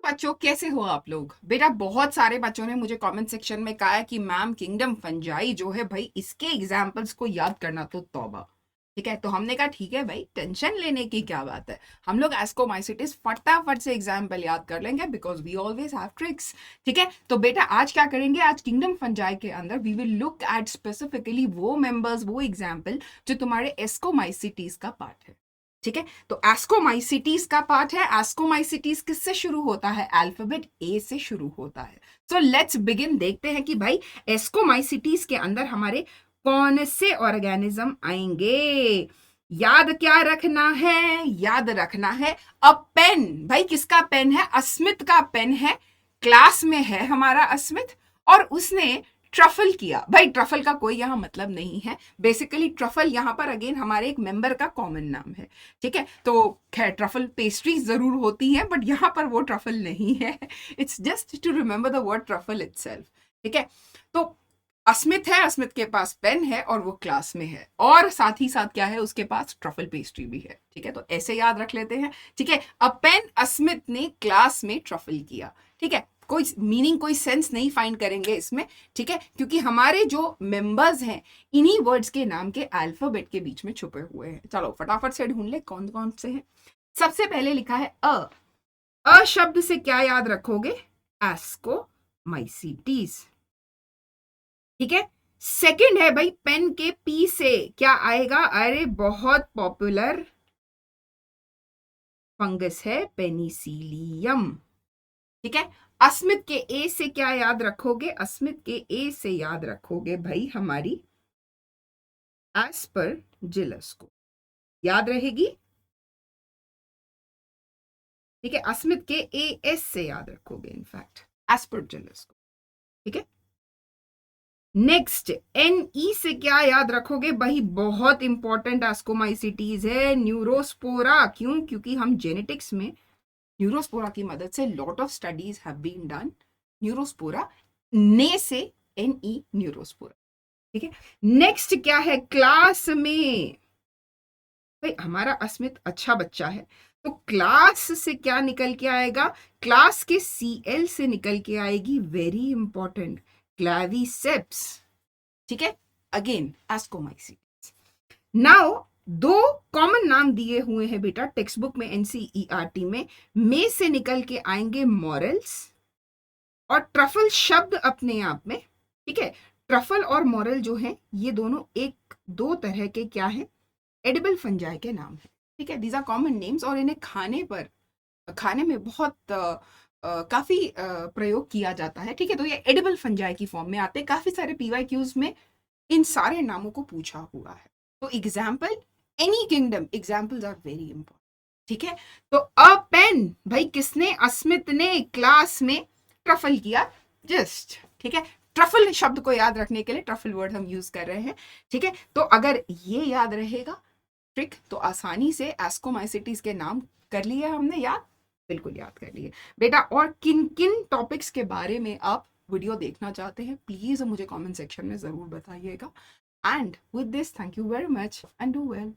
बच्चों, कैसे हो आप लोग? बेटा, बहुत सारे बच्चों ने मुझे कमेंट सेक्शन में कहा है कि मैम, किंगडम फंजाई जो है भाई, इसके एग्जाम्पल्स को याद करना तो तौबा। ठीक है, तो हमने कहा ठीक है भाई, टेंशन लेने की क्या बात है, हम लोग एस्कोमाइसिटिस फटाफट से एग्जाम्पल याद कर लेंगे because we always have tricks. ठीक है, तो बेटा आज क्या करेंगे, आज किंगडम फंजाई के अंदर we will look at specifically वो मेंबर्स, वो एग्जाम्पल जो तुम्हारे एस्कोमाइसिटीज का पार्ट है। ठीक है, तो एस्कोमाइसिटीज का पार्ट है। एस्कोमाइसिटीज किससे शुरू होता है? अल्फाबेट ए से शुरू होता है। So let's begin. देखते हैं कि भाई एस्कोमाइसिटीज के अंदर हमारे कौन से ऑर्गेनिज्म आएंगे। याद क्या रखना है? याद रखना है अ पेन। भाई किसका पेन है? अस्मित का पेन है। क्लास में है हमारा अस्मित, और उसने ट्रफल किया। भाई ट्रफल का कोई यहाँ मतलब नहीं है, बेसिकली ट्रफल यहाँ पर अगेन हमारे एक मेंबर का कॉमन नाम है। ठीक है, तो खैर ट्रफल पेस्ट्रीज जरूर होती हैं बट यहाँ पर वो ट्रफल नहीं है। It's just to remember the word truffle itself. ठीक है, तो अस्मित है, अस्मित के पास पेन है और वो क्लास में है, और साथ ही साथ क्या है, उसके पास ट्रफल पेस्ट्री भी है। ठीक है, तो ऐसे याद रख लेते हैं। ठीक है, अ पेन, अस्मित ने क्लास में ट्रफल किया। ठीक है, कोई मीनिंग, कोई सेंस नहीं फाइंड करेंगे इसमें। ठीक है, क्योंकि हमारे जो मेंबर्स हैं इन्हीं वर्ड्स के नाम के अल्फाबेट के बीच में छुपे हुए हैं। चलो फटाफट से ढूंढ ले कौन कौन से हैं। सबसे पहले लिखा है अ। अ शब्द से क्या याद रखोगे? एस्कोमाइसिटीज। ठीक है, सेकंड है भाई, पेन के पी से क्या आएगा? अरे बहुत पॉपुलर फंगस है पेनिसिलियम। ठीक है, अस्मित के ए से क्या याद रखोगे? अस्मित के ए से याद रखोगे भाई हमारी एस्परजिलस को। याद रहेगी? ठीक है, अस्मित के ए एस से याद रखोगे इनफैक्ट एस्परजिलस को। ठीक है, नेक्स्ट एन ई से क्या याद रखोगे भाई? बहुत इंपॉर्टेंट एस्कोमाइसिटीज है, न्यूरोस्पोरा। क्यों? क्योंकि हम जेनेटिक्स में न्यूरोस्पोरा की मदद से lot of studies have been done. Neurospora, ने से एन ई, न्यूरोस्पोरा। ठीक है, नेक्स्ट क्या है क्लास में? भाई हमारा अस्मित अच्छा बच्चा है, तो क्लास से क्या निकल के आएगा? क्लास के सीएल से निकल के आएगी, वेरी इंपॉर्टेंट, क्लैविसेप्स। ठीक है, अगेन एस्कोमाइसिस। नाउ दो कॉमन नाम दिए हुए हैं बेटा टेक्स्ट बुक में, एनसीईआरटी में से निकल के आएंगे मॉरल्स और ट्रफल शब्द अपने आप में। ठीक है, ट्रफल और मॉरल जो है ये दोनों एक दो तरह के क्या है, एडिबल फंजाई के नाम है। ठीक है, दीज आर कॉमन नेम्स, और इन्हें खाने में बहुत काफी प्रयोग किया जाता है। ठीक है, तो ये एडिबल फंजाई की फॉर्म में आते हैं। काफी सारे पीवाईक्यूज में इन सारे नामों को पूछा हुआ है। तो example, any kingdom, examples are very important. ठीक है, तो अ पेन, भाई किसने? अस्मित ने क्लास में ट्रफल किया जस्ट। ठीक है, ट्रफल शब्द को याद रखने के लिए ट्रफल वर्ड हम यूज कर रहे हैं। ठीक है, तो अगर ये याद रहेगा ट्रिक तो आसानी से एस्कोमाइसिटीज के नाम कर लिए हमने याद, बिल्कुल याद कर लिए बेटा। और किन किन टॉपिक्स के बारे में आप वीडियो देखना चाहते हैं प्लीज मुझे कमेंट सेक्शन में जरूर बताइएगा। And with this, thank you very much and do well.